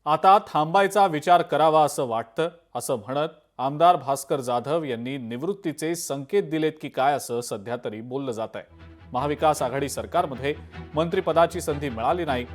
आता थांबायचा विचार करावा असं वाटतं, असं म्हणत आमदार भास्कर जाधव यांनी निवृत्तीचे संकेत दिलेत की काय असं सध्या तरी बोललं जात आहे। महाविकास आघाडी सरकारमध्ये मंत्रिपदाची संधी मिळाली नाही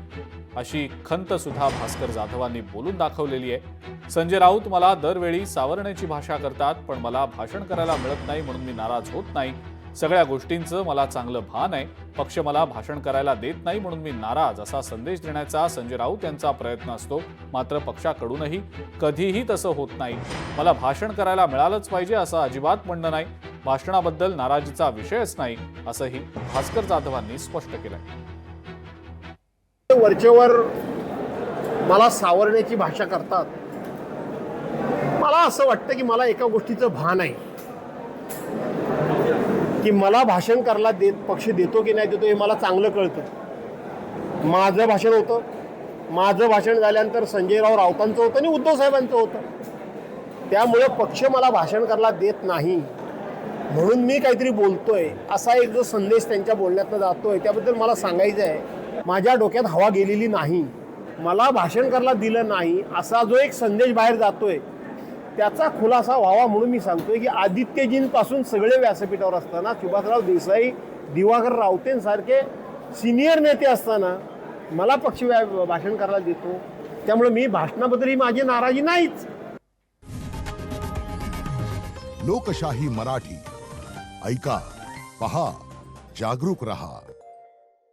अशी खंत सुद्धा भास्कर जाधवांनी बोलून दाखवलेली आहे। संजय राऊत मला दरवेळी सावरण्याची भाषा करतात, पण मला भाषण करायला मिळत नाही म्हणून मी नाराज होत नाही। सगळ्या गोष्टींचं मला चांगलं भान आहे, पक्ष मला भाषण करायला देत नाही म्हणून मी नाराज, असा संदेश देण्याचा संजय राऊत यांचा प्रयत्न असतो। मात्र पक्षाकडूनही कधीही तसं होत नाही। मला भाषण करायला मिळालंच पाहिजे असं अजिबात म्हणणं नाही। भाषणाबद्दल नाराजीचा विषयच नाही असंही भास्कर जाधवांनी स्पष्ट केलंय। वरचेवर मला सावरण्याची भाषा करतात। मला असं वाटतं की मला एका गोष्टीचं भान आहे की मला भाषण करायला पक्ष देतो की नाही देतो हे मला चांगलं कळतं। माझं भाषण होतं, माझं भाषण झाल्यानंतर संजयराव राऊतांचं होतं आणि उद्धव साहेबांचं होतं। त्यामुळे पक्ष मला भाषण करायला देत नाही म्हणून मी काहीतरी बोलतोय असा एक जो संदेश त्यांच्या बोलण्यातनं जातोय त्याबद्दल मला सांगायचं आहे, माझ्या डोक्यात हवा गेलेली नाही। मला भाषण करायला दिलं नाही असा जो एक संदेश बाहेर जातोय त्याचा खुलासा व्हावा म्हणून मी सांगतोय की आदित्यजींपासून सगळे व्यासपीठावर असताना, सुभाषराव देसाई, दिवाकर रावतेंसारखे सिनियर नेते असताना मला पक्ष भाषण करायला देतो, त्यामुळे मी भाषणाबद्दल ही माझी नाराजी नाहीच। लोकशाही मराठी ऐका, पहा, जागरूक रहा।